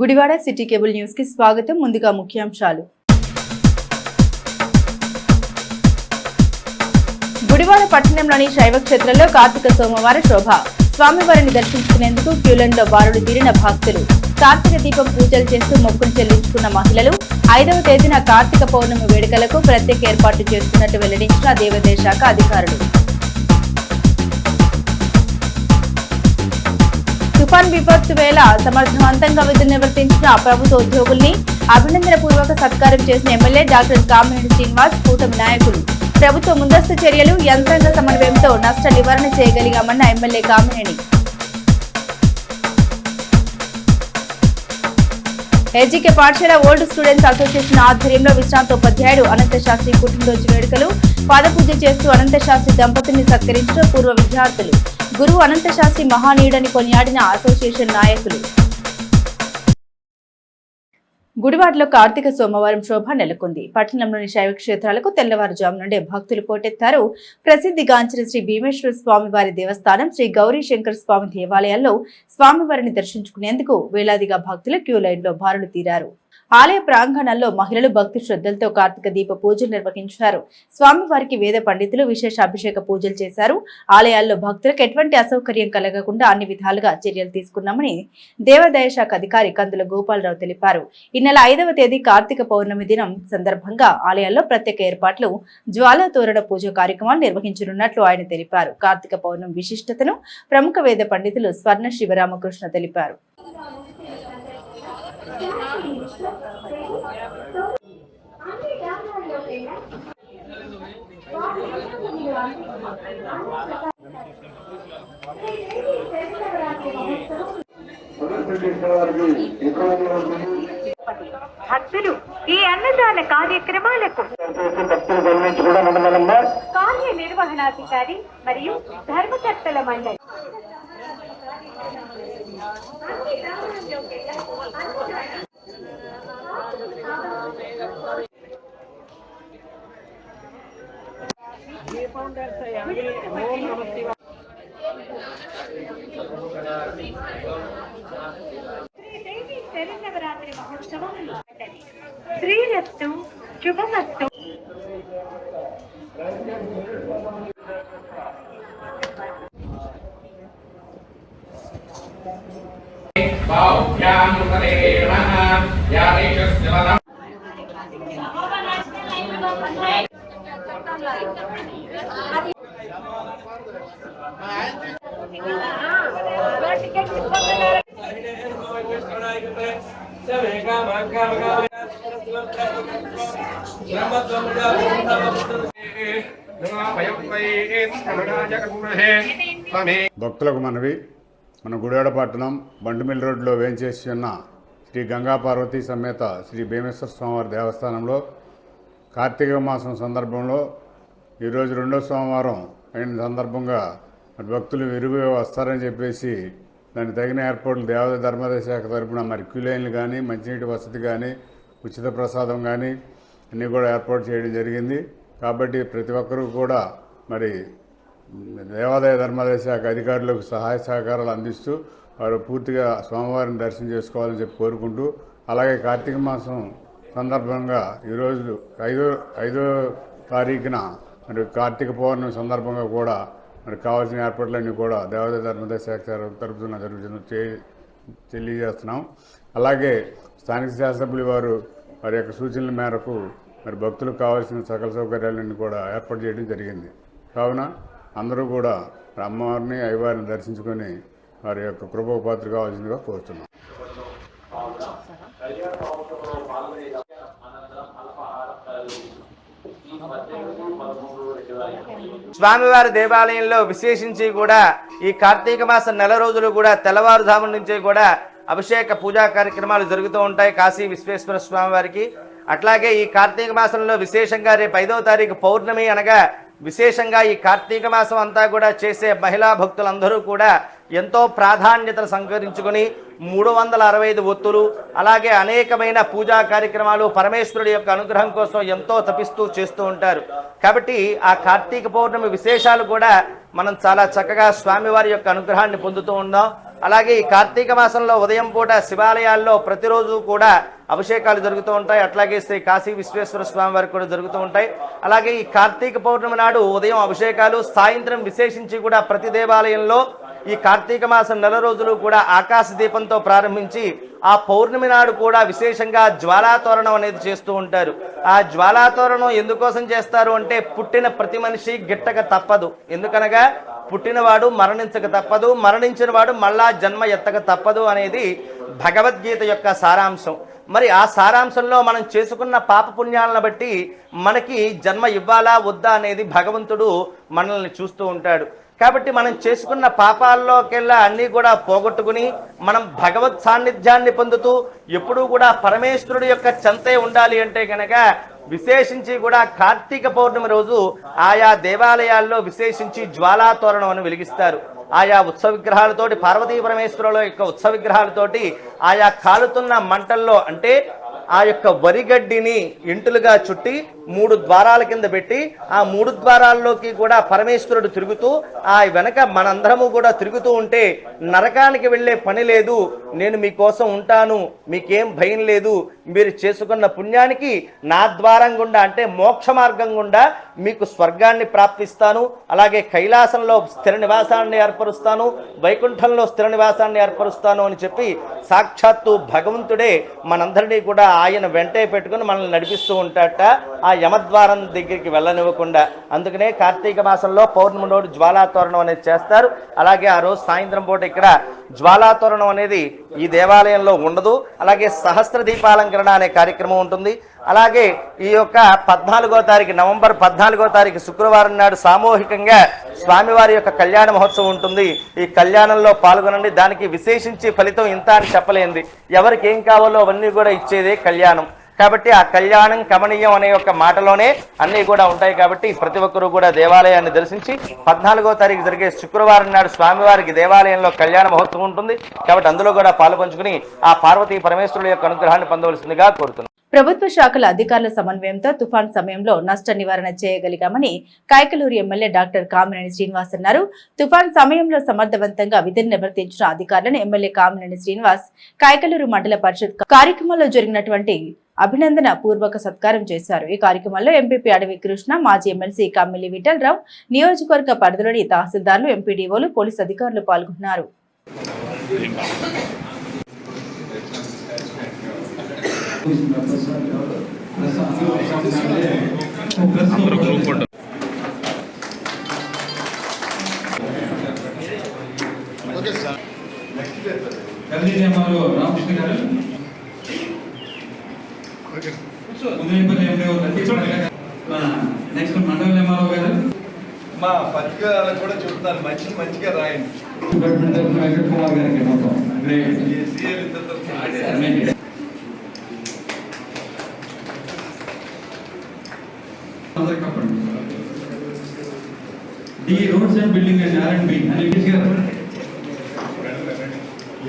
Gudivada city cable news కి స్వాగతం. ముందుగా ముఖ్యాంశాలు. గుడివాడ పట్టణంలోని శైవ క్షేత్రంలో కార్తీక సోమవార శోభ. స్వామివారిని దర్శించుకునేందుకు క్యూలైన్లో బారులు తీరిన భక్తులు. కార్తీక దీపం పూజలు చేస్తూ మొక్కులు చెల్లించుకున్న మహిళలు 5వ తేదీన కార్తీక పౌర్ణమి వేడుకలకు ప్రత్యేక ఏర్పాట్లు చేస్తున్నట్టు వెల్లడించిన దేవాదాయ శాఖ అధికారులు. తుఫాన్ విపత్తు వేళ సమర్థవంతంగా విధులు నిర్వర్తించిన ప్రభుత్వ ఉద్యోగుల్ని అభినందన పూర్వక సత్కారం చేసిన ఎమ్మెల్యే డాక్టర్ కామినేని శ్రీనివాస్, కూటమి నాయకులు. ప్రభుత్వ ముందస్తు చర్యలు, యంత్రాంగ సమన్వయంతో నష్ట నివారణ చేయగలిగామన్న ఎమ్మెల్యే కామినేని. ఏజీకే పాఠశాల ఓల్డ్ స్టూడెంట్స్ అసోసియేషన్ ఆధ్వర్యంలో విశ్రాంత ఉపాధ్యాయుడు అనంత శాస్త్రి పుట్టినరోజు వేడుకలు. పాదపూజ చేస్తూ అనంత శాస్త్రి దంపతుల్ని సత్కరించిన పూర్వ విద్యార్థులు. గురువు అనంత శాస్త్రి మహానీయుడని కొనియాడిన అసోసియేషన్ నాయకులు. గుడివాడలో కార్తీక సోమవారం శోభ నెలకొంది. పట్టణంలోని శైవ క్షేత్రాలకు తెల్లవారుజాము నుండే భక్తులు పోటెత్తారు. ప్రసిద్ధిగాంచిన శ్రీ భీమేశ్వర స్వామివారి దేవస్థానం, శ్రీ గౌరీ శంకర స్వామి దేవాలయాల్లో స్వామివారిని దర్శించుకునేందుకు వేలాదిగా భక్తులు క్యూ లైన్లో బారులు తీరారు. ఆలయ ప్రాంగణంలో మహిళలు భక్తి శ్రద్ధలతో కార్తీక దీప పూజలు నిర్వహించారు. స్వామివారికి వేద పండితులు విశేష అభిషేక పూజలు చేశారు. ఆలయాల్లో భక్తులకు ఎటువంటి అసౌకర్యం కలగకుండా అన్ని విధాలుగా చర్యలు తీసుకున్నామని దేవాదాయ శాఖ అధికారి కందుల గోపాలరావు తెలిపారు. ఈ నెల 5వ తేదీ కార్తీక పౌర్ణమి దినం సందర్భంగా ఆలయాల్లో ప్రత్యేక ఏర్పాట్లు, జ్వాలా తోరణ పూజ కార్యక్రమాలు నిర్వహించనున్నట్లు ఆయన తెలిపారు. కార్తీక పౌర్ణమి విశిష్టతను ప్రముఖ వేద పండితులు స్వర్ణ శివరామకృష్ణ తెలిపారు. భక్తులు ఈ అన్నదాన కార్యక్రమాలకు కార్యనిర్వహణాధికారి మరియు ధర్మకర్తల మండలి శ్రీదేవి శరన్నవరాత్రి మహోత్సవం శ్రీరస్తు శుభమస్తు. భక్తులకు మనవి, మన గుడివాడ పట్టణం బండిమిల్ రోడ్లో వేంచేసి ఉన్న శ్రీ గంగా పార్వతీ సమేత శ్రీ భీమేశ్వర స్వామివారి దేవస్థానంలో కార్తీక మాసం సందర్భంలో ఈరోజు 2వ సోమవారం అయిన సందర్భంగా భక్తులు విరివిగా వస్తారని చెప్పేసి దానికి తగిన ఏర్పాట్లు దేవాదాయ ధర్మాదాయ శాఖ తరపున మరి క్యూ లైన్లు కానీ, మంచినీటి వసతి కానీ, ఉచిత ప్రసాదం కానీ అన్నీ కూడా ఏర్పాటు చేయడం జరిగింది. కాబట్టి ప్రతి ఒక్కరూ కూడా మరి దేవాదాయ ధర్మాదాయ శాఖ అధికారులకు సహాయ సహకారాలు అందిస్తూ వారు పూర్తిగా స్వామివారిని దర్శనం చేసుకోవాలని చెప్పి కోరుకుంటూ, అలాగే కార్తీక మాసం సందర్భంగా ఈరోజు 5వ తారీఖున మరి కార్తీక పౌర్ణమి సందర్భంగా కూడా మరి కావాల్సిన ఏర్పాట్లన్నీ కూడా దేవాదాయ ధర్మాదాయ శాఖ తరపున తెలియజేస్తున్నాం. అలాగే స్థానిక శాసనసభ్యులు వారి యొక్క సూచనల మేరకు మరి భక్తులకు కావాల్సిన సకల సౌకర్యాలన్నీ కూడా ఏర్పాటు చేయడం జరిగింది. కావున అందరూ కూడా అమ్మవారిని, అయ్యవారిని దర్శించుకొని వారి యొక్క కృపకు పాత్ర కావాల్సిందిగా కోరుతున్నాం. స్వామివారి దేవాలయంలో విశేషించి కూడా ఈ కార్తీక మాసం నెల రోజులు కూడా తెల్లవారుజాముల నుంచి కూడా అభిషేక పూజా కార్యక్రమాలు జరుగుతూ ఉంటాయి కాశీ విశ్వేశ్వర స్వామి వారికి. అట్లాగే ఈ కార్తీక మాసంలో విశేషంగా రేపు 5వ తారీఖు పౌర్ణమి అనగా విశేషంగా ఈ కార్తీక మాసం అంతా కూడా చేసే మహిళా భక్తులందరూ కూడా ఎంతో ప్రాధాన్యతను సంకరించుకొని 365 ఒత్తులు అలాగే అనేకమైన పూజా కార్యక్రమాలు పరమేశ్వరుడి యొక్క అనుగ్రహం కోసం ఎంతో తపిస్తూ చేస్తూ ఉంటారు. కాబట్టి ఆ కార్తీక పౌర్ణమి విశేషాలు కూడా మనం చాలా చక్కగా స్వామివారి యొక్క అనుగ్రహాన్ని పొందుతూ ఉన్నాం. అలాగే ఈ కార్తీక మాసంలో ఉదయం పూట శివాలయాల్లో ప్రతిరోజు కూడా అభిషేకాలు జరుగుతూ ఉంటాయి. అట్లాగే శ్రీ కాశీ విశ్వేశ్వర స్వామి వారికి కూడా జరుగుతూ ఉంటాయి. అలాగే ఈ కార్తీక పౌర్ణమి నాడు ఉదయం అభిషేకాలు, సాయంత్రం విశేషించి కూడా ప్రతి దేవాలయంలో ఈ కార్తీక మాసం నెల రోజులు కూడా ఆకాశ దీపంతో ప్రారంభించి ఆ పౌర్ణమి నాడు కూడా విశేషంగా జ్వాలాతోరణం అనేది చేస్తూ ఉంటారు. ఆ జ్వాలాతోరణం ఎందుకోసం చేస్తారు అంటే పుట్టిన ప్రతి మనిషి గిట్టక తప్పదు. ఎందుకనగా పుట్టినవాడు మరణించక తప్పదు, మరణించిన వాడు మళ్ళా జన్మ ఎత్తక తప్పదు అనేది భగవద్గీత యొక్క సారాంశం. మరి ఆ సారాంశంలో మనం చేసుకున్న పాపపుణ్యాలను బట్టి మనకి జన్మ ఇవ్వాలా వద్దా అనేది భగవంతుడు మనల్ని చూస్తూ ఉంటాడు. కాబట్టి మనం చేసుకున్న పాపాల్లోకెల్లా అన్నీ కూడా పోగొట్టుకుని మనం భగవత్ సాన్నిధ్యాన్ని పొందుతూ ఎప్పుడూ కూడా పరమేశ్వరుడు యొక్క చెంతే ఉండాలి అంటే కనుక విశేషించి కూడా కార్తీక పౌర్ణమి రోజు ఆయా దేవాలయాల్లో విశేషించి జ్వాలాతోరణం అని వెలిగిస్తారు. ఆయా ఉత్సవ విగ్రహాలతోటి, పార్వతీ పరమేశ్వరుల యొక్క ఉత్సవ విగ్రహాలతోటి ఆయా కాలుతున్న మంటల్లో అంటే ఆ యొక్క వరిగడ్డిని ఇంటులుగా చుట్టి 3 ద్వారాల కింద పెట్టి ఆ 3 ద్వారాల్లోకి కూడా పరమేశ్వరుడు తిరుగుతూ ఆ వెనక మనందరము కూడా తిరుగుతూ ఉంటే నరకానికి వెళ్ళే పని లేదు, నేను మీకోసం ఉంటాను, మీకేం భయం లేదు, మీరు చేసుకున్న పుణ్యానికి నా ద్వారం గుండా అంటే మోక్ష మార్గం గుండా మీకు స్వర్గాన్ని ప్రాప్తిస్తాను, అలాగే కైలాసంలో స్థిర నివాసాన్ని ఏర్పరుస్తాను, వైకుంఠంలో స్థిర నివాసాన్ని ఏర్పరుస్తాను అని చెప్పి సాక్షాత్తు భగవంతుడే మనందరినీ కూడా ఆయన వెంటే పెట్టుకుని మనల్ని నడిపిస్తూ ఉంటాడట ఆ యమద్వారం దగ్గరికి వెళ్ళనివ్వకుండా. అందుకనే కార్తీక మాసంలో పౌర్ణమి రోజు జ్వాలాతోరణం అనేది చేస్తారు. అలాగే ఆ రోజు సాయంత్రం పూట ఇక్కడ జ్వాలాతోరణం అనేది ఈ దేవాలయంలో ఉండదు. అలాగే సహస్ర దీపాలంకరణ అనే కార్యక్రమం ఉంటుంది. అలాగే ఈ యొక్క 14వ తారీఖు నవంబర్ 14వ తారీఖు శుక్రవారం నాడు సామూహికంగా స్వామివారి యొక్క కళ్యాణ మహోత్సవం ఉంటుంది. ఈ కళ్యాణంలో పాల్గొనండి. దానికి విశేషించి ఫలితం ఇంత అని చెప్పలేంది. ఎవరికి ఏం కావాలో అవన్నీ కూడా ఇచ్చేదే కళ్యాణం. కాబట్టి ఆ కళ్యాణం కమనీయం అనే ఒక మాటలోనే అన్నీ కూడా ఉంటాయి. కాబట్టి ప్రతి ఒక్కరూ కూడా దేవాలయాన్ని దర్శించి 14వ తారీఖు జరిగే శుక్రవారం నాడు స్వామివారికి దేవాలయంలో కళ్యాణ మహోత్సవం ఉంటుంది. కాబట్టి అందులో కూడా పాల్పంచుకుని ఆ పార్వతీ పరమేశ్వరుల యొక్క అనుగ్రహాన్ని పొందవలసిందిగా కోరుతున్నాను. ప్రభుత్వ శాఖల అధికారుల సమన్వయంతో తుఫాన్ సమయంలో నష్ట నివారణ చేయగలిగామని కాయకలూరు ఎమ్మెల్యే డాక్టర్ కామినేని శ్రీనివాస్ అన్నారు. తుఫాన్ సమయంలో సమర్థవంతంగా విధులు నిర్వర్తించిన అధికారులను ఎమ్మెల్యే కామినేని శ్రీనివాస్ కాయకలూరు మండల పరిషత్ కార్యక్రమంలో జరిగినటువంటి అభినందన పూర్వక సత్కారం చేశారు. ఈ కార్యక్రమంలో ఎంపీపీ అడవి కృష్ణ, మాజీ ఎమ్మెల్సీ కమ్మిలి విఠలరావు, నియోజకవర్గ పరిధిలోని తహసీల్దార్లు, ఎంపీడీఓలు, పోలీసు అధికారులు పాల్గొన్నారు. రామకృష్ణ గారు, నెక్స్ట్ మండల ఎంఆర్ఓ గారు, మా పత్రికలు కూడా చూస్తున్నారు, మంచిగా రాయండి. కుమార్ గారికి మొత్తం the roads and building and R&B Anil గారు,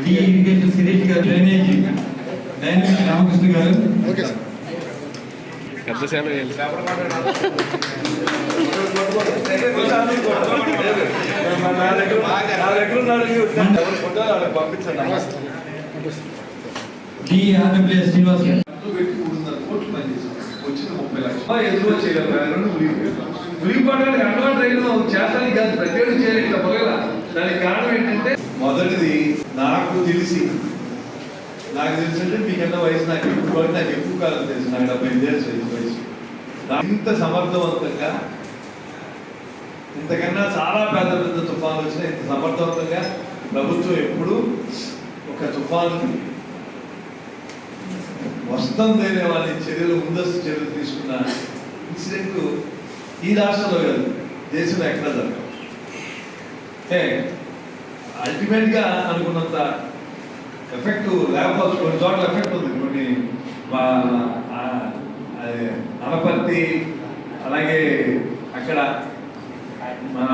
డి ఇరిగేషన్ శిరీష్ గారు, డ్రైనేజీ డైనమిక్ రామకృష్ణ గారు, డి ఆంధ్రప్రదేశ్ శ్రీనివాస్ గారు. ఎదురు చేయగలరు ఉలిపాటానికి అలవాటు అయిన చేస్తానికి కాదు, ప్రత్యేకం చేయలేదు పొగల. దానికి కారణం ఏంటంటే మొదటిది నాకు తెలిసి అంటే మీకన్నా వయసు నాకు ఎక్కువ కాలం తెలుసు. నాకు 75 ఏళ్ళ వయసు. ఇంత సమర్థవంతంగా, ఇంతకన్నా చాలా పెద్ద పెద్ద తుఫాన్లు వచ్చినా ఇంత సమర్థవంతంగా ప్రభుత్వం ఎప్పుడు ఒక తుఫాను వస్తుందనే వాళ్ళ చర్యలు, ముందస్తు చర్యలు తీసుకున్న ఇన్సిడెంట్ ఈ రాష్ట్రంలో కాదు, దేశంలో ఎక్కడా జరగదు. అల్టిమేట్గా అనుకున్నంత ఎఫెక్ట్ లేకపోవచ్చు. కొన్ని చోట్ల ఎఫెక్ట్ ఉంది. కొన్ని అనపర్తి, అలాగే అక్కడ మన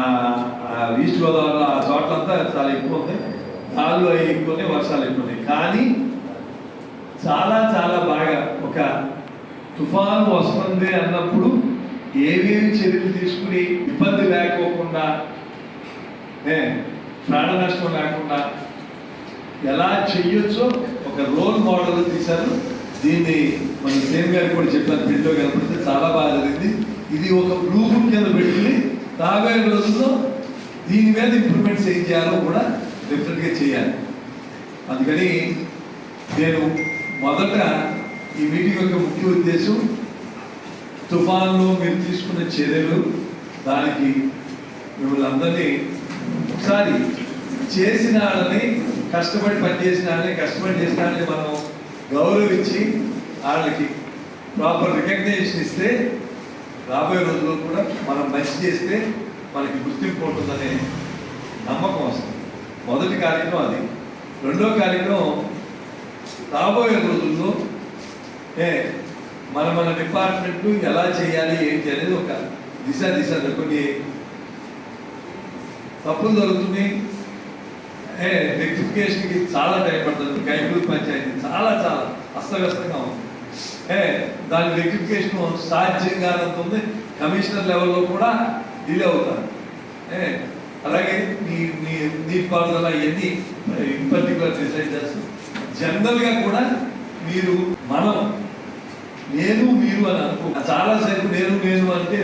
ఈస్ట్ గోదావరిలో ఆ చోట్లంతా చాలా ఎక్కువ ఉంది. గాలు అవి ఎక్కువ ఉన్నాయి, వర్షాలు ఎక్కువ ఉన్నాయి. కానీ చాలా చాలా బాగా ఒక తుఫాను వస్తుంది అన్నప్పుడు ఏమేమి చర్యలు తీసుకుని ఇబ్బంది లేకోకుండా, ప్రాణ నష్టం లేకుండా ఎలా చెయ్యొచ్చో ఒక రోల్ మోడల్ తీశారు. దీన్ని మన సేమ్ గారికి కూడా చెప్పారు, బిల్డ్లో కనపడితే చాలా బాగా జరిగింది. ఇది ఒక బ్లూ బుక్ కింద పెట్టి రాబోయే రోజుల్లో దీని మీద ఇంప్రూవ్మెంట్స్ ఏం చేయాలో కూడా డెఫినెట్గా చేయాలి. అందుకని నేను మొదట ఈ మీటింగ్ యొక్క ముఖ్య ఉద్దేశం తుఫాన్లో మీరు తీసుకున్న చర్యలు, దానికి మిమ్మల్ని అందరినీ ఒకసారి చేసిన వాళ్ళని, కష్టపడి పనిచేసిన వాళ్ళని, కష్టపడి చేసిన వాళ్ళని మనం గౌరవించి వాళ్ళకి ప్రాపర్ రికగ్నైజేషన్ ఇస్తే రాబోయే రోజుల్లో కూడా మనం మంచి చేస్తే మనకి గుర్తింపు ఉంటుందనే నమ్మకం వస్తుంది. మొదటి కార్యక్రమం అది. రెండో కార్యక్రమం రాబోయే రోజుల్లో మన డిపార్ట్మెంట్ ఎలా చేయాలి ఏంటి అనేది ఒక దిశ కొన్ని తప్పులు జరుగుతున్నాయి. రెక్టిఫికేషన్కి చాలా టైం పడుతుంది. గైపూర్ పంచాయతీ చాలా అస్తవ్యస్తంగా ఉంది. దాని రెక్టిఫికేషన్ సాధ్యంగా ఉంది. కమిషనర్ లెవెల్లో కూడా డిలే అవుతారు. అలాగే నీటిపారుదల ఇవన్నీ ఇన్ పర్టికులర్ డిసైడ్ చేస్తాం. జనరల్గా కూడా నేను మీరు అని అనుకో, చాలాసేపు నేను అంటే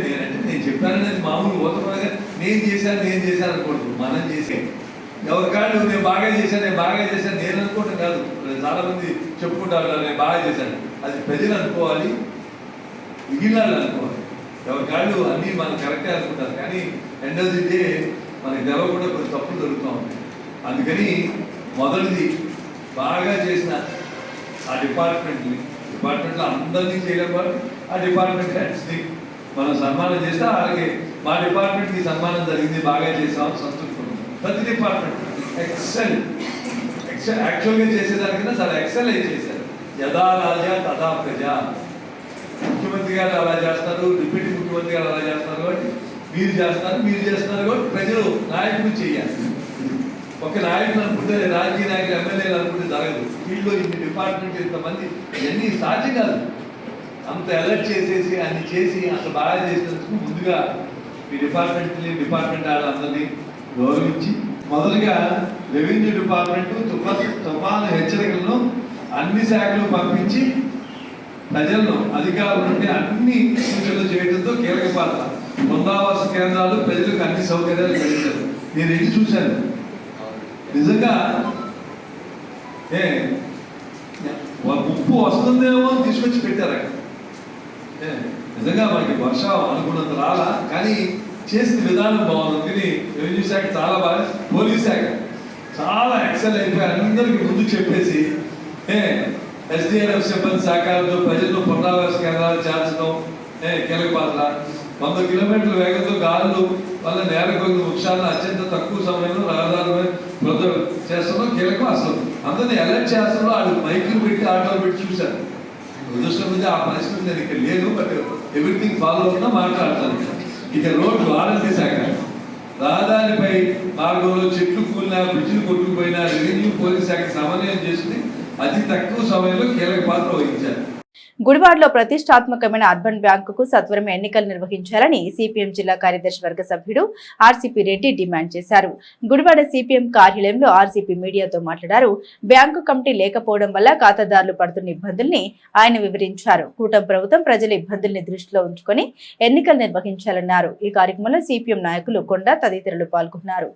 నేను చెప్పాననేది మామూలు ఓతగా నేను చేశాను అనుకోండి. మనం చేసే ఎవరి కాళ్ళు నేను బాగా చేశాను నేను అనుకోవటం కాదు. చాలా మంది చెప్పుకుంటారు నేను బాగా చేశాను. అది ప్రజలు అనుకోవాలి, మిగిలిన అనుకోవాలి. ఎవరి కాళ్ళు అన్నీ మనం కరెక్టే అనుకుంటారు, కానీ ఎండ్ ఆఫ్ ది డే మనకి తెలవకుండా కొన్ని తప్పులు జరుగుతూ ఉంటాయి. అందుకని మొదటిది బాగా చేసిన ఆ డిపార్ట్మెంట్లో అందరినీ చేయలేకపోతే ఆ డిపార్ట్మెంట్ హెడ్స్ని మనం సన్మానం చేస్తే అలాగే మా డిపార్ట్మెంట్కి సన్మానం జరిగింది, బాగా చేసామని సంతృప్తి ఉంది. ప్రతి డిపార్ట్మెంట్ ఎక్సెల్ యాక్చువల్గా చేసేదానికన్నా చాలా ఎక్సెల్ అయి చేశారు. యథా రాజా తథా ప్రజ. ముఖ్యమంత్రి గారు అలా చేస్తారు, డిప్యూటీ ముఖ్యమంత్రి గారు అలా చేస్తారు కాబట్టి మీరు చేస్తున్నారు కాబట్టి ప్రజలు నాయకులు చేయాలి. ఒక నాయకులు అనుకుంటే, రాజకీయ నాయకులు ఎమ్మెల్యేలు అనుకుంటే జరగదు. వీళ్ళు ఇన్ని డిపార్ట్మెంట్ ఇంతమంది ఇవన్నీ సాధ్యం కాదు. అంత అలర్ట్ చేసేసి అన్ని చేసి అంత బాగా చేసినందుకు ముందుగా ఈ డిపార్ట్మెంట్ వాళ్ళందరినీ గౌరవించి, మొదలుగా రెవెన్యూ డిపార్ట్మెంట్ తుఫాను హెచ్చరికలను అన్ని శాఖలు పంపించి ప్రజలను అధికారుల నుండి అన్ని సూచనలు చేయడంతో కీలక పాత్ర. పునరావాస కేంద్రాలు ప్రజలకు అన్ని సౌకర్యాలు కలిగించారు. నేను ఇది చూశాను. నిజంగా ముప్పు వస్తుందేమో అని తీసుకొచ్చి పెట్టారు అక్కడ. నిజంగా మనకి వర్షం అనుకున్నంత రాలా, కానీ చేసిన విధానం బాగుంది. రెవెన్యూ శాఖ చాలా బాగా, పోలీస్ శాఖ చాలా ఎక్సెల్ అయిపోయి అందరికీ ముందు చెప్పేసి ఎస్డిఆర్ఎఫ్ సిబ్బంది సహకారంతో ప్రజలను పునరావాస కేంద్రాలు చేర్చడం కీలక పాత్ర. 100 కిలోమీటర్ల వేగంతో గాలులు వల్ల నేలకొంగు వృక్షాలను అత్యంత తక్కువ సమయంలో రహదారులు చేస్తాం కీలకం. అసలు అందరినీ అలర్ట్ చేస్తారో వాళ్ళు మైకులు పెట్టి ఆటోలు పెట్టి చూశారు. దురదృష్టం మీద ఆ పరిస్థితి నేను ఇక్కడ లేదు, బట్ ఎవ్రీథింగ్ ఫాలో అవుతున్నా మాట్లాడతాను. ఇక రోడ్డు ఆర్ఎంపీ శాఖ రహదారిపై మార్గంలో చెట్లు కూలినా, బ్రిడ్జిలు కొట్టుకుపోయినా రెవెన్యూ పోలీస్ శాఖ సమన్వయం చేసుకుని అతి తక్కువ సమయంలో కీలక పాత్ర వహించారు. గుడివాడలో ప్రతిష్టాత్మకమైన అర్బన్ బ్యాంకుకు సత్వరం ఎన్నికలు నిర్వహించాలని సిపిఎం జిల్లా కార్యదర్శి వర్గ సభ్యుడు ఆర్సీపీ రెడ్డి డిమాండ్ చేశారు. గుడివాడ సిపిఎం కార్యాలయంలో ఆర్సీపీ మీడియాతో మాట్లాడారు. బ్యాంకు కమిటీ లేకపోవడం వల్ల ఖాతాదారులు పడుతున్న ఇబ్బందుల్ని ఆయన వివరించారు. కూటమి ప్రభుత్వం ప్రజల ఇబ్బందుల్ని దృష్టిలో ఉంచుకొని ఎన్నికలు నిర్వహించాలన్నారు. ఈ కార్యక్రమంలో సిపిఎం నాయకులు కొండ తదితరులు పాల్గొన్నారు.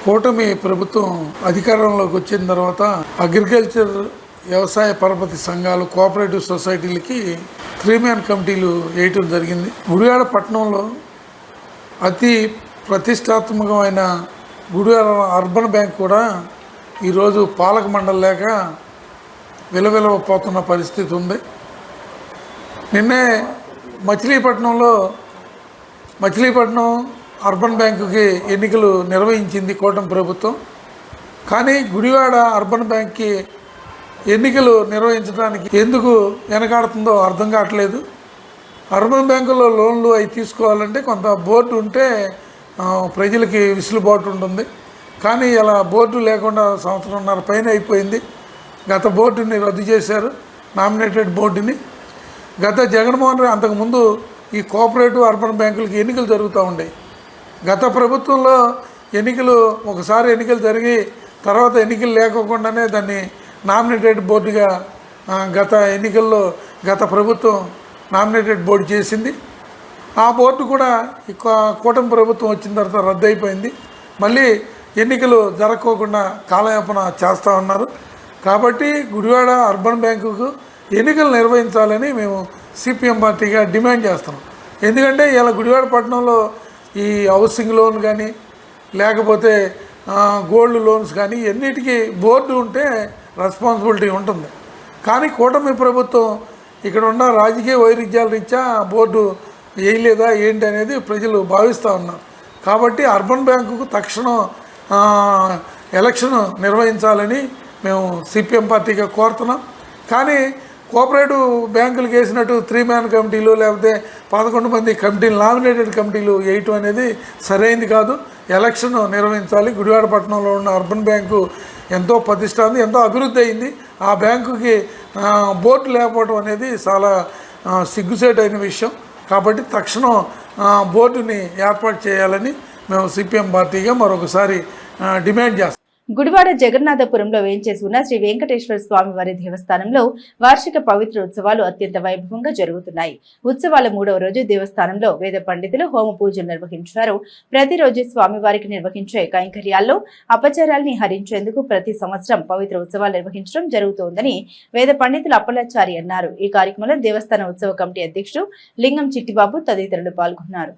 కూటమి ప్రభుత్వం అధికారంలోకి వచ్చిన తర్వాత అగ్రికల్చర్ వ్యవసాయ పరపతి సంఘాలు, కోఆపరేటివ్ సొసైటీలకి 3-man కమిటీలు వేయటం జరిగింది. గుడివాడ పట్టణంలో అతి ప్రతిష్టాత్మకమైన గుడివాడ అర్బన్ బ్యాంక్ కూడా ఈరోజు పాలక మండలి లేక విలవిలపోతున్న పరిస్థితి ఉంది. నిన్నే మచిలీపట్నం అర్బన్ బ్యాంకుకి ఎన్నికలు నిర్వహించింది కూటమి ప్రభుత్వం. కానీ గుడివాడ అర్బన్ బ్యాంక్కి ఎన్నికలు నిర్వహించడానికి ఎందుకు వెనకాడుతుందో అర్థం కావట్లేదు. అర్బన్ బ్యాంకులో లోన్లు అవి తీసుకోవాలంటే కొంత బోర్డు ఉంటే ప్రజలకి విసులుబాటు ఉంటుంది. కానీ ఇలా బోర్డు లేకుండా 1.5 సంవత్సరం పైన అయిపోయింది. గత బోర్డుని రద్దు చేశారు, నామినేటెడ్ బోర్డుని. గత జగన్మోహన్ రెడ్డి అంతకుముందు ఈ కోఆపరేటివ్ అర్బన్ బ్యాంకులకి ఎన్నికలు జరుగుతూ ఉండేవి. గత ప్రభుత్వంలో ఒకసారి ఎన్నికలు జరిగి తర్వాత ఎన్నికలు లేకోకుండానే దాన్ని నామినేటెడ్ బోర్డుగా గత ప్రభుత్వం నామినేటెడ్ బోర్డు చేసింది. ఆ బోర్డు కూడా కూటమి ప్రభుత్వం వచ్చిన తర్వాత రద్దు అయిపోయింది. మళ్ళీ ఎన్నికలు జరగకోకుండా కాలయాపన చేస్తూ ఉన్నారు. కాబట్టి గుడివాడ అర్బన్ బ్యాంకుకు ఎన్నికలు నిర్వహించాలని మేము సిపిఎం పార్టీగా డిమాండ్ చేస్తున్నాం. ఎందుకంటే ఇలా గుడివాడ పట్టణంలో ఈ హౌసింగ్ లోన్ కానీ లేకపోతే గోల్డ్ లోన్స్ కానీ ఎన్నిటికీ బోర్డు ఉంటే రెస్పాన్సిబిలిటీ ఉంటుంది. కానీ కూటమి ప్రభుత్వం ఇక్కడ ఉన్న రాజకీయ వైరుధ్యాల రీత్యా బోర్డు వేయలేదా ఏంటి అనేది ప్రజలు భావిస్తూ ఉన్నారు. కాబట్టి అర్బన్ బ్యాంకుకు తక్షణం ఎలక్షన్ నిర్వహించాలని మేము సిపిఎం పార్టీగా కోరుతున్నాం. కానీ కోఆపరేటివ్ బ్యాంకులకు వేసినట్టు 3 మ్యాన్ కమిటీలు లేకపోతే 11 మంది కమిటీలు నామినేటెడ్ కమిటీలు వేయటం అనేది సరైనది కాదు. ఎలక్షన్ నిర్వహించాలి. గుడివాడ పట్టణంలో ఉన్న అర్బన్ బ్యాంకు ఎంతో ప్రతిష్టాంది, ఎంతో అభివృద్ధి అయింది. ఆ బ్యాంకుకి బోర్డు లేకపోవడం అనేది చాలా సిగ్గుసేటైన విషయం. కాబట్టి తక్షణం బోర్డుని ఏర్పాటు చేయాలని మేము సిపిఎం పార్టీగా మరొకసారి డిమాండ్ చేస్తాం. గుడివాడ జగన్నాథపురంలో వేంచేసి ఉన్న శ్రీ వెంకటేశ్వర స్వామి వారి దేవస్థానంలో వార్షిక పవిత్ర ఉత్సవాలు అత్యంత వైభవంగా జరుగుతున్నాయి. ఉత్సవాల 3వ రోజు దేవస్థానంలో వేద పండితులు హోమ పూజలు నిర్వహించారు. ప్రతిరోజు స్వామివారికి నిర్వహించే కైంకర్యాల్లో అపచారాల్ని హరించేందుకు ప్రతి సంవత్సరం పవిత్ర ఉత్సవాలు నిర్వహించడం జరుగుతోందని వేద పండితులు అప్పలాచారి అన్నారు. ఈ కార్యక్రమంలో దేవస్థాన ఉత్సవ కమిటీ అధ్యక్షుడు లింగం చిట్టిబాబు తదితరులు పాల్గొన్నారు.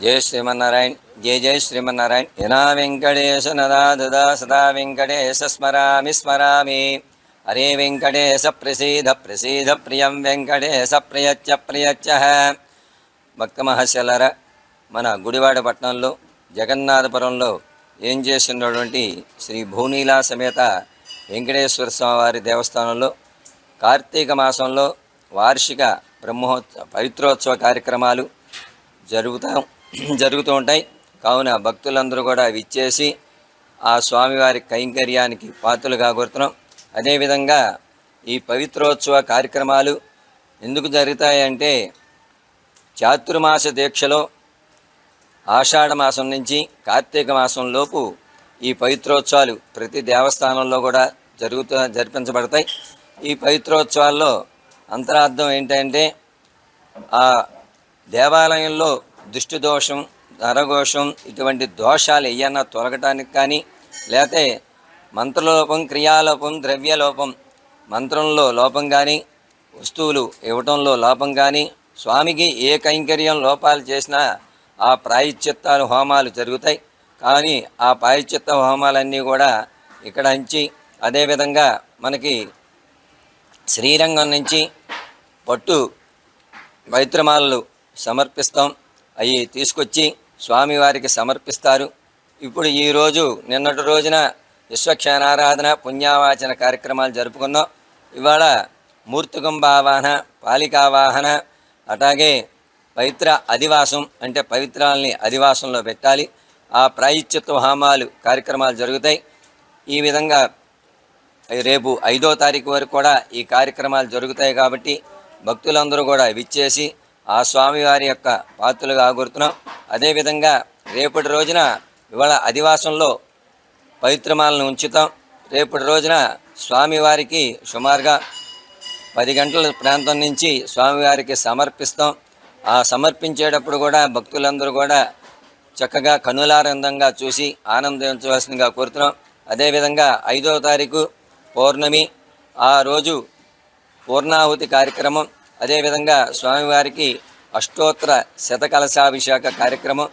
जय श्रीमन्नारायण जय जय श्रीमन्नारायण यना वेंकटेश नदा ददा सदा वेंकटेश स्मरामि स्मरामि हरे वेंकटेश प्रसीद प्रसीद प्रियं वेंकटेश प्रियच्च प्रियच्च భక్త మహర్షులారా మన గుడివాడ పట్టణంలో జగన్నాథపురంలో ఏం చేస్తున్నటువంటి శ్రీ భూనీలా సమేత వెంకటేశ్వర స్వామివారి దేవస్థానంలో కార్తీక మాసంలో వార్షిక పవిత్రోత్సవ కార్యక్రమాలు జరుగుతూ ఉంటాయి. కావున భక్తులందరూ కూడా విచ్చేసి ఆ స్వామివారి కైంకర్యానికి పాత్రలుగా కోరుతున్నాం. అదేవిధంగా ఈ పవిత్రోత్సవ కార్యక్రమాలు ఎందుకు జరుగుతాయంటే చాతుర్మాస దీక్షలో ఆషాఢ మాసం నుంచి కార్తీక మాసంలోపు ఈ పవిత్రోత్సవాలు ప్రతి దేవస్థానంలో కూడా జరిపించబడతాయి. ఈ పవిత్రోత్సవాల్లో అంతరార్థం ఏంటంటే ఆ దేవాలయంలో దుష్టి దోషం నరఘోషం ఇటువంటి దోషాలు ఏయన్నా తొలగటానికి కానీ లేకపోతే మంత్రలోపం క్రియాలోపం ద్రవ్యలోపం మంత్రంలో లోపం కానీ వస్తువులు ఇవ్వటంలో లోపం కానీ స్వామికి ఏ కైంకర్యం లోపాలు చేసినా ఆ ప్రాయశ్చిత్తాలు హోమాలు జరుగుతాయి. కానీ ఆ ప్రాయశ్చిత్త హోమాలన్నీ కూడా ఇక్కడ నుంచి అదేవిధంగా మనకి శ్రీరంగం నుంచి పట్టు పవిత్రమాలలు సమర్పిస్తాం. అవి తీసుకొచ్చి స్వామివారికి సమర్పిస్తారు. ఇప్పుడు ఈరోజు నిన్నటి రోజున విశ్వక్షేణారాధన పుణ్యావాచన కార్యక్రమాలు జరుపుకున్నాం. ఇవాళ మూర్తికుంభావాహన పాలికావాహన అట్లాగే పవిత్ర అధివాసం అంటే పవిత్రాలని అధివాసంలో పెట్టాలి. ఆ ప్రాయశ్చిత్త హోమాలు కార్యక్రమాలు జరుగుతాయి. ఈ విధంగా రేపు 5వ తారీఖు వరకు కూడా ఈ కార్యక్రమాలు జరుగుతాయి. కాబట్టి భక్తులందరూ కూడా విచ్చేసి ఆ స్వామివారి యొక్క పాత్రలుగా కోరుతున్నాం. అదేవిధంగా రేపటి రోజున ఇవాళ అధివాసంలో పవిత్రమాలను ఉంచుతాం. రేపటి రోజున స్వామివారికి సుమారుగా 10 గంటల ప్రాంతం నుంచి స్వామివారికి సమర్పిస్తాం. ఆ సమర్పించేటప్పుడు కూడా భక్తులందరూ కూడా చక్కగా కనులానందంగా చూసి ఆనందించవలసిందిగా కోరుతున్నాం. అదేవిధంగా 5వ తారీఖు పౌర్ణమి, ఆ రోజు పూర్ణాహుతి కార్యక్రమం, అదేవిధంగా స్వామివారికి అష్టోత్తర శతకలశాభిషేక కార్యక్రమం,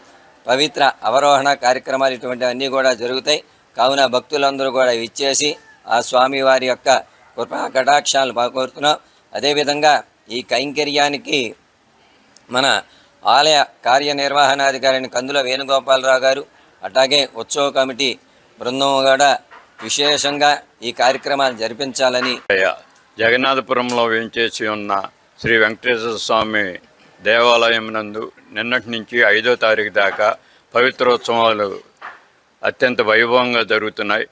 పవిత్ర అవరోహణ కార్యక్రమాలు ఇటువంటివన్నీ కూడా జరుగుతాయి. కావున భక్తులందరూ కూడా ఇచ్చేసి ఆ స్వామివారి యొక్క కృపా కటాక్షాలు కోరుతున్నాం. అదేవిధంగా ఈ కైంకర్యానికి మన ఆలయ కార్యనిర్వహణాధికారిని కందుల వేణుగోపాలరావు గారు, అట్లాగే ఉత్సవ కమిటీ బృందం కూడా విశేషంగా ఈ కార్యక్రమాలు జరిపించాలని జగన్నాథపురంలో వేంచేసి ఉన్న శ్రీ వెంకటేశ్వర స్వామి దేవాలయం నందు నిన్నటి నుంచి 5వ తారీఖు దాకా పవిత్రోత్సవాలు అత్యంత వైభవంగా జరుగుతున్నాయి.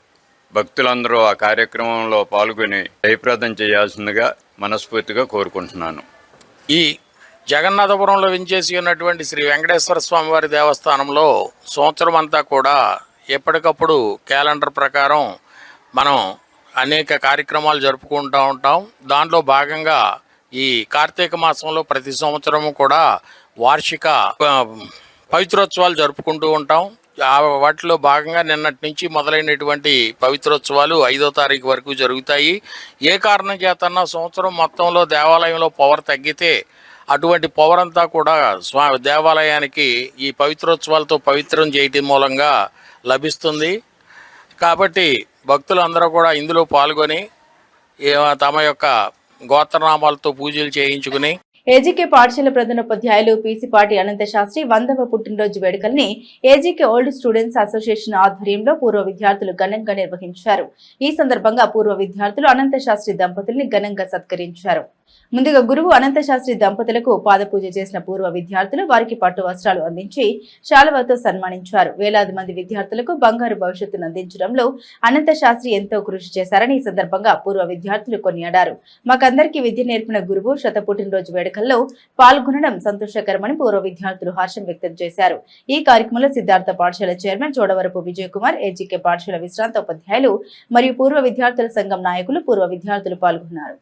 భక్తులందరూ ఆ కార్యక్రమంలో పాల్గొని జయప్రదం చేయాల్సిందిగా మనస్ఫూర్తిగా కోరుకుంటున్నాను. ఈ జగన్నాథపురంలో వించేసి ఉన్నటువంటి శ్రీ వెంకటేశ్వర స్వామి వారి దేవస్థానంలో సంవత్సరం అంతా కూడా ఎప్పటికప్పుడు క్యాలెండర్ ప్రకారం మనం అనేక కార్యక్రమాలు జరుపుకుంటూ ఉంటాం. దాంట్లో భాగంగా ఈ కార్తీక మాసంలో ప్రతి సంవత్సరము కూడా వార్షిక పవిత్రోత్సవాలు జరుపుకుంటూ ఉంటాం. వాటిలో భాగంగా నిన్నటి నుంచి మొదలైనటువంటి పవిత్రోత్సవాలు 5వ తారీఖు వరకు జరుగుతాయి. ఏ కారణం చేతన్నా సంవత్సరం మొత్తంలో దేవాలయంలో పవర్ తగ్గితే అటువంటి పవర్ అంతా కూడా దేవాలయానికి ఈ పవిత్రోత్సవాలతో పవిత్రం చేయటం మూలంగా లభిస్తుంది. కాబట్టి భక్తులందరూ కూడా ఇందులో పాల్గొని తమ యొక్క గోత్రనామాలతో పూజలు చేయించుకుని ఏజీకే పాఠశాల ప్రధానోపాధ్యాయులు పీసిపాటి అనంత శాస్త్రి 100వ పుట్టినరోజు వేడుకల్ని ఏజీకే ఓల్డ్ స్టూడెంట్స్ అసోసియేషన్ ఆధ్వర్యంలో పూర్వ విద్యార్థులు ఘనంగా నిర్వహించారు. ఈ సందర్భంగా పూర్వ విద్యార్థులు అనంత శాస్త్రి దంపతుల్ని ఘనంగా సత్కరించారు. ముందుగా గురువు అనంత శాస్త్రి దంపతులకు పాదపూజ చేసిన పూర్వ విద్యార్థులు వారికి పట్టు వస్త్రాలు అందించి శాలువాతో సన్మానించారు. వేలాది మంది విద్యార్థులకు బంగారు భవిష్యత్తును అందించడంలో అనంత శాస్త్రి ఎంతో కృషి చేశారని ఈ సందర్భంగా పూర్వ విద్యార్థులు కొనియాడారు. మాకందరికీ విద్య నేర్పిన గురువు శత పుట్టినరోజు వేడుకల్లో పాల్గొనడం సంతోషకరమని పూర్వ విద్యార్థులు హర్షం వ్యక్తం చేశారు. ఈ కార్యక్రమంలో సిద్ధార్థ పాఠశాల చైర్మన్ చోడవరపు విజయ్ కుమార్, ఏజీకే పాఠశాల విశ్రాంత ఉపాధ్యాయులు మరియు పూర్వ విద్యార్థుల సంఘం నాయకులు, పూర్వ విద్యార్థులు పాల్గొన్నారు.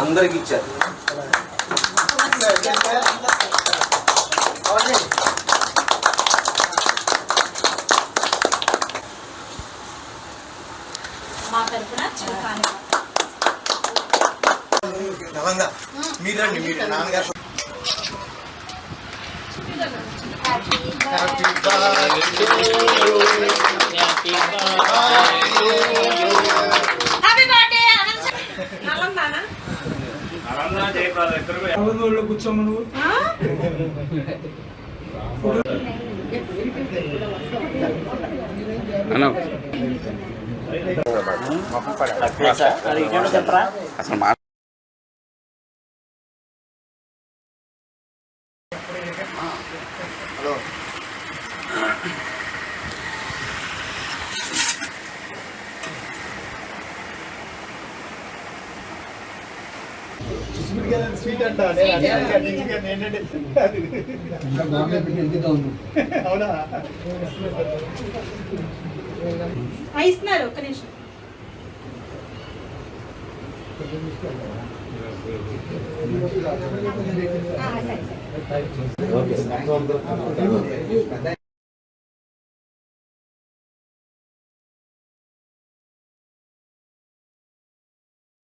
అందరికి ఇచ్చారు. మీరు నాన్నగారు కూర్చోము నువ్వు. స్వీట్ అంట అవునా? ఇస్తున్నారు. ఒక్క నిమిషం.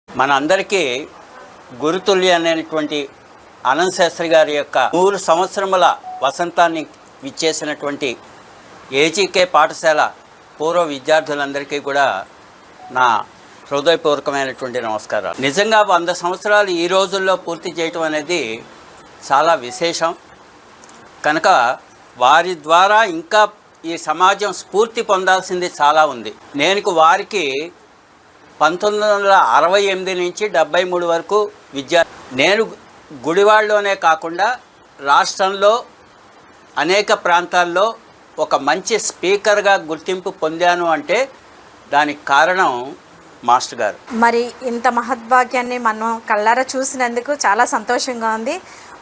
మన అందరికీ గురుతుల్య అనేటువంటి అనంత శాస్త్రి గారి యొక్క 100 సంవత్సరముల వసంతాన్ని విచ్చేసినటువంటి ఏజీకే పాఠశాల పూర్వ విద్యార్థులందరికీ కూడా నా హృదయపూర్వకమైనటువంటి నమస్కారాలు. నిజంగా 100 సంవత్సరాలు ఈ రోజుల్లో పూర్తి చేయటం అనేది చాలా విశేషం. కనుక వారి ద్వారా ఇంకా ఈ సమాజం స్ఫూర్తి పొందాల్సింది చాలా ఉంది. నేను వారికి 1968 నుంచి 73 వరకు నేను గుడివాడలోనే కాకుండా రాష్ట్రంలో అనేక ప్రాంతాల్లో ఒక మంచి స్పీకర్గా గుర్తింపు పొందాను అంటే దానికి కారణం మాస్టర్ గారు. మరి ఇంత మహద్భాగ్యాన్ని మనం కళ్ళారా చూసినందుకు చాలా సంతోషంగా ఉంది.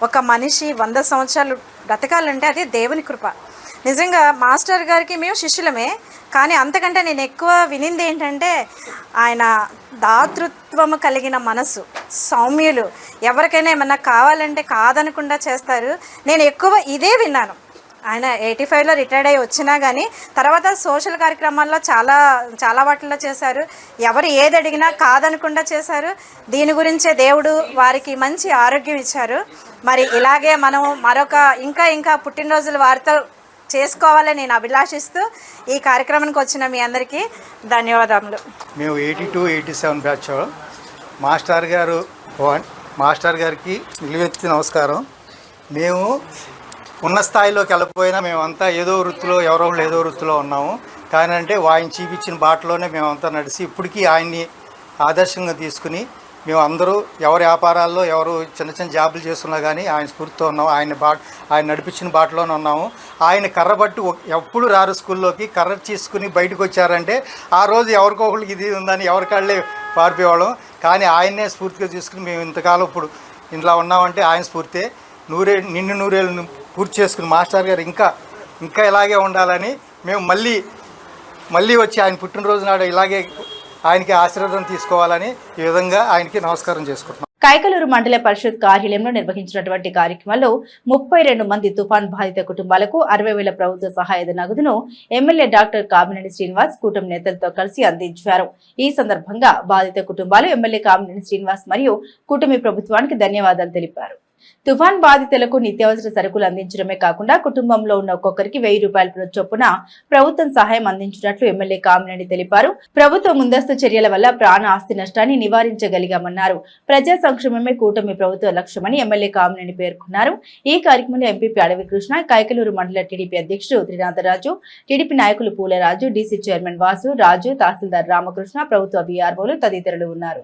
ఒక మనిషి 100 సంవత్సరాలు బ్రతకాలంటే అది దేవుని కృప. నిజంగా మాస్టర్ గారికి మేము శిష్యులమే, కానీ అంతకంటే నేను ఎక్కువ వినింది ఏంటంటే ఆయన దాతృత్వము కలిగిన మనసు, సౌమ్యులు, ఎవరికైనా ఏమన్నా కావాలంటే కాదనకుండా చేస్తారు. నేను ఎక్కువ ఇదే విన్నాను. ఆయన 85లో రిటైర్డ్ అయ్యి వచ్చినా కానీ తర్వాత సోషల్ కార్యక్రమాల్లో చాలా వాటిల్లో చేశారు. ఎవరు ఏది అడిగినా కాదనకుండా చేశారు. దీని గురించే దేవుడు వారికి మంచి ఆరోగ్యం ఇచ్చారు. మరి ఇలాగే మనం ఇంకా పుట్టినరోజులు వారితో చేసుకోవాలని నేను అభిలాషిస్తూ ఈ కార్యక్రమానికి వచ్చిన మీ అందరికీ ధన్యవాదములు. మేము 82-87 బ్యాచ్. మాస్టర్ గారికి నిలువెత్తి నమస్కారం. మేము ఉన్న స్థాయిలోకి వెళ్ళిపోయినా మేమంతా ఏదో వృత్తిలో ఎవరో ఏదో వృత్తిలో ఉన్నాము. కానీ అంటే ఆయన చూపించిన బాటలోనే మేమంతా నడిచి ఇప్పటికీ ఆయన్ని ఆదర్శంగా తీసుకుని మేము అందరూ ఎవరి వ్యాపారాల్లో ఎవరు చిన్న చిన్న జాబులు చేస్తున్నా కానీ ఆయన స్ఫూర్తితో ఉన్నాము. ఆయన నడిపించిన బాటలోనే ఉన్నాము. ఆయన కర్రబట్టి ఎప్పుడు రారు స్కూల్లోకి కర్ర తీసుకుని బయటకు వచ్చారంటే ఆ రోజు ఎవరికొకరికి ఇది ఉందని ఎవరికాళ్ళే పారిపోయేవాళ్ళం. కానీ ఆయన్నే స్ఫూర్తిగా తీసుకుని మేము ఇంతకాలం ఇప్పుడు ఇంట్లో ఉన్నామంటే ఆయన స్ఫూర్తే. నిన్ను నూరేళ్ళు పూర్తి చేసుకుని మాస్టర్ గారు ఇంకా ఇలాగే ఉండాలని మేము మళ్ళీ వచ్చి ఆయన పుట్టినరోజు నాడు ఇలాగే ఆయనకి ఆశీర్వాదం తీసుకోవాలని ఈ విధంగా ఆయనకి నమస్కారం చేసుకుంటున్నాం. కైకలూరు మండల పరిషత్ కార్యాలయంలో నిర్వహించినటువంటి కార్యక్రమంలో 32 మంది తుఫాన్ బాధిత కుటుంబాలకు 60,000 ప్రభుత్వ సహాయ నగదును ఎమ్మెల్యే డాక్టర్ కామినేని శ్రీనివాస్ కూటమి నేతలతో కలిసి అందించారు. ఈ సందర్భంగా బాధిత కుటుంబాలు ఎమ్మెల్యే కామినేని శ్రీనివాస్ మరియు కూటమి ప్రభుత్వానికి ధన్యవాదాలు తెలిపారు. తుఫాన్ బాధితులకు నిత్యావసర సరుకులు అందించడమే కాకుండా కుటుంబంలో ఉన్న ఒక్కొక్కరికి 1000 రూపాయల చొప్పున ప్రభుత్వం సహాయం అందించినట్లు ఎమ్మెల్యే కామినేని తెలిపారు. ప్రభుత్వ ముందస్తు చర్యల వల్ల ప్రాణ ఆస్తి నష్టాన్ని నివారించగలిగామన్నారు. ప్రజా సంక్షేమమే కూటమి ప్రభుత్వ లక్ష్యమని ఎమ్మెల్యే కామినేని పేర్కొన్నారు. ఈ కార్యక్రమంలో ఎంపీపీ అడవి కృష్ణ, కైకలూరు మండల టీడీపీ అధ్యక్షుడు త్రినాథరాజు, టీడీపీ నాయకులు పూలరాజు, డీసీ చైర్మన్ వాసు రాజు, తహసీల్దార్ రామకృష్ణ, ప్రభుత్వ వీఆర్ఓలు తదితరులు ఉన్నారు.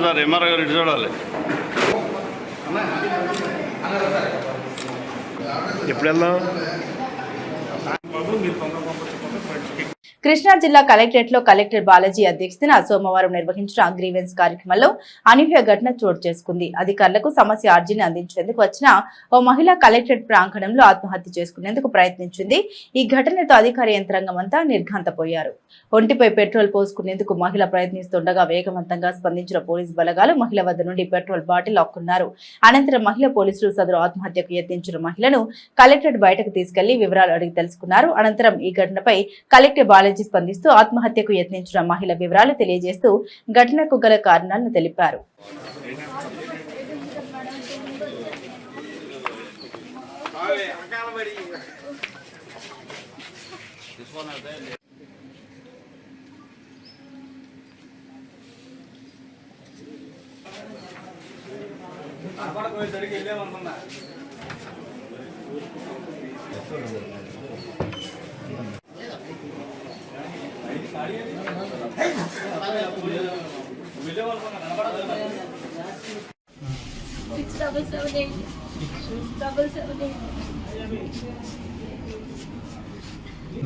సార్ ఎంఆర్ఓ గారు ఇటు చూడాలి. ఎప్పుడు వెళ్దాం? కృష్ణా జిల్లా కలెక్టరేట్ లో కలెక్టర్ బాలాజీ అధ్యక్షతన సోమవారం నిర్వహించిన గ్రీవెన్స్ కార్యక్రమంలో అనూహ్య ఘటన చోటు చేసుకుంది. అధికారులకు సమస్య అర్జీని అందించేందుకు వచ్చిన ఓ మహిళ కలెక్టరేట్ ప్రాంగణంలో ఆత్మహత్య చేసుకునేందుకు ప్రయత్నించింది. ఈ ఘటనతో అధికార యంత్రాంగం అంతా నిర్ఘాంతపోయారు. ఒంటిపై పెట్రోల్ పోసుకునేందుకు మహిళ ప్రయత్నిస్తుండగా వేగవంతంగా స్పందించిన పోలీసు బలగాలు మహిళ వద్ద నుండి పెట్రోల్ బాటిల్ లాక్కున్నారు. అనంతరం మహిళ పోలీసులు సదరు ఆత్మహత్యకు యత్నించిన మహిళను కలెక్టరేట్ బయటకు తీసుకెళ్లి వివరాలు అడిగి తెలుసుకున్నారు. అనంతరం ఈ ఘటనపై కలెక్టర్ బాలాజీ స్పందిస్తూ ఆత్మహత్యకు యత్నించిన మహిళ వివరాలు తెలియజేస్తూ ఘటనకు గల కారణాలను తెలిపారు.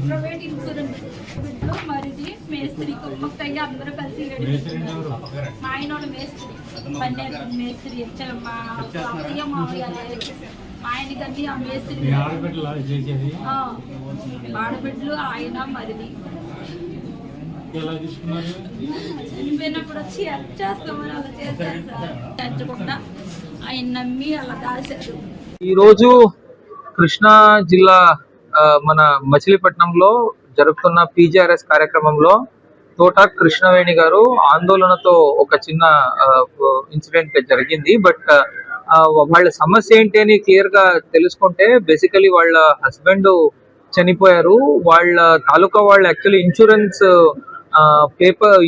ప్రైవేట్ ఇన్సూరెన్స్ మరిది మేస్త్రి మొత్తంగా అందరూ కలిసి మా ఆయన మేస్త్రి మేస్త్రి మా అత్తయ్య మామయ్య మా ఆయన కానీ ఆ మేస్త్రి ఆడబిడ్డలు ఆయన మరిది చనిపోయినప్పుడు వచ్చి చేస్తామని అలా చేశారు సార్. చచ్చకుండా ఆయన నమ్మి అలా దాశారు. ఈరోజు కృష్ణా జిల్లా మన మచిలీపట్నంలో జరుగుతున్న పీజీఆర్ఎస్ కార్యక్రమంలో తోట కృష్ణవేణి గారు ఆందోళనతో ఒక చిన్న ఇన్సిడెంట్ జరిగింది. బట్ వాళ్ళ సమస్య ఏంటి అని క్లియర్ గా తెలుసుకుంటే బేసికలీ వాళ్ళ హస్బెండ్ చనిపోయారు. వాళ్ళ తాలూకా వాళ్ళు యాక్చువల్లీ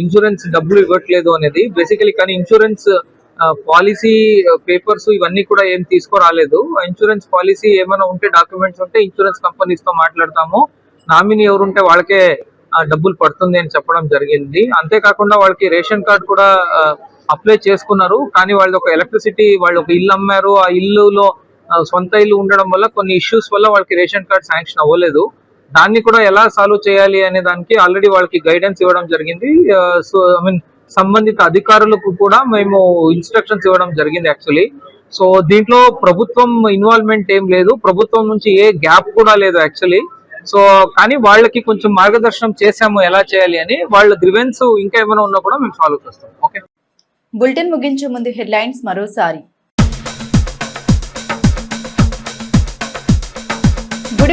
ఇన్సూరెన్స్ డబ్బులు ఇవ్వట్లేదు అనేది బేసికలీ. కానీ ఇన్సూరెన్స్ పాలసీ పేపర్స్ ఇవన్నీ కూడా ఏం తీసుకురాలేదు. ఇన్సూరెన్స్ పాలసీ ఏమైనా ఉంటే డాక్యుమెంట్స్ ఉంటే ఇన్సూరెన్స్ కంపెనీస్ తో మాట్లాడతాము, నామినీ ఎవరుంటే వాళ్ళకే డబ్బులు పడుతుంది అని చెప్పడం జరిగింది. అంతేకాకుండా వాళ్ళకి రేషన్ కార్డ్ కూడా అప్లై చేసుకున్నారు. కానీ వాళ్ళది ఒక ఎలక్ట్రిసిటీ, వాళ్ళు ఒక ఇల్లు అమ్మారు. ఆ ఇల్లులో సొంత ఇల్లు ఉండడం వల్ల కొన్ని ఇష్యూస్ వల్ల వాళ్ళకి రేషన్ కార్డ్ శాంక్షన్ అవ్వలేదు. దాన్ని కూడా ఎలా సాల్వ్ చేయాలి అనే దానికి ఆల్రెడీ వాళ్ళకి గైడెన్స్ ఇవ్వడం జరిగింది. సో సంబంధిత అధికారులకు కూడా మేము ఇన్స్ట్రక్షన్స్ ఇవ్వడం జరిగింది యాక్చువల్లీ. సో దీంట్లో ప్రభుత్వం ఇన్వాల్వ్మెంట్ ఏం లేదు, ప్రభుత్వం నుంచి ఏ గ్యాప్ కూడా లేదు యాక్చువల్లీ. సో కానీ వాళ్ళకి కొంచెం మార్గదర్శనం చేశాము ఎలా చేయాలి అని. వాళ్ళ గ్రివెన్స్ ఇంకా ఏమైనా ఉన్నా కూడా మేము సాల్వ్ చేస్తాం. ఓకే, బులెటిన్ ముగించే ముందు హెడ్లైన్స్ మరోసారి.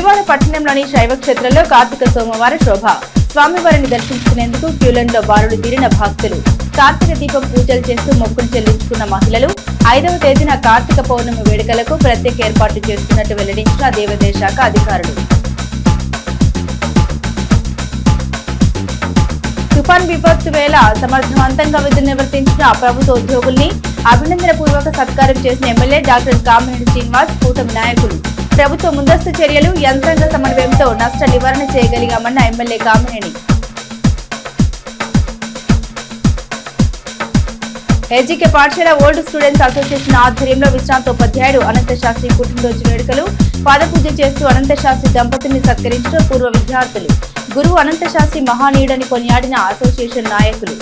గుడివాడ పట్టణంలోని శైవ క్షేత్రంలో కార్తీక సోమవార శోభ. స్వామివారిని దర్శించుకునేందుకు క్యూలైన్లో బారులు తీరిన భక్తులు. కార్తీక దీపం పూజలు చేస్తూ మొక్కులు చెల్లించుకున్న మహిళలు 5వ తేదీన కార్తీక పౌర్ణమి వేడుకలకు ప్రత్యేక ఏర్పాట్లు చేస్తున్నట్టు వెల్లడించిన దేవాదాయ శాఖ అధికారులు. తుఫాన్ విపత్తు వేళ సమర్థవంతంగా విధులు నిర్వర్తించిన ప్రభుత్వ ఉద్యోగుల్ని అభినందన పూర్వక సత్కారం చేసిన ఎమ్మెల్యే డాక్టర్ కామినేని శ్రీనివాస్, కూటమి నాయకులు. ప్రభుత్వ ముందస్తు చర్యలు, యంత్రాంగ సమన్వయంతో నష్ట నివారణ చేయగలిగామన్న ఎమ్మెల్యే కామినేని. ఏజీకే పాఠశాల ఓల్డ్ స్టూడెంట్స్ అసోసియేషన్ ఆధ్వర్యంలో విశ్రాంత ఉపాధ్యాయుడు అనంత శాస్త్రి పుట్టినరోజు వేడుకలు. పాదపూజ చేస్తూ అనంత శాస్త్రి దంపతుల్ని సత్కరించిన పూర్వ విద్యార్థులు. గురువు అనంత శాస్త్రి మహానీయుడని కొనియాడిన అసోసియేషన్ నాయకులు.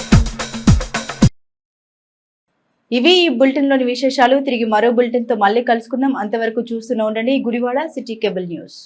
ఇవి ఈ బులెటిన్ లోని విశేషాలు. తిరిగి మరో బులెటిన్ తో మళ్ళీ కలుసుకుందాం. అంతవరకు చూస్తూనే ఉండండి గుడివాడ సిటీ కేబుల్ న్యూస్.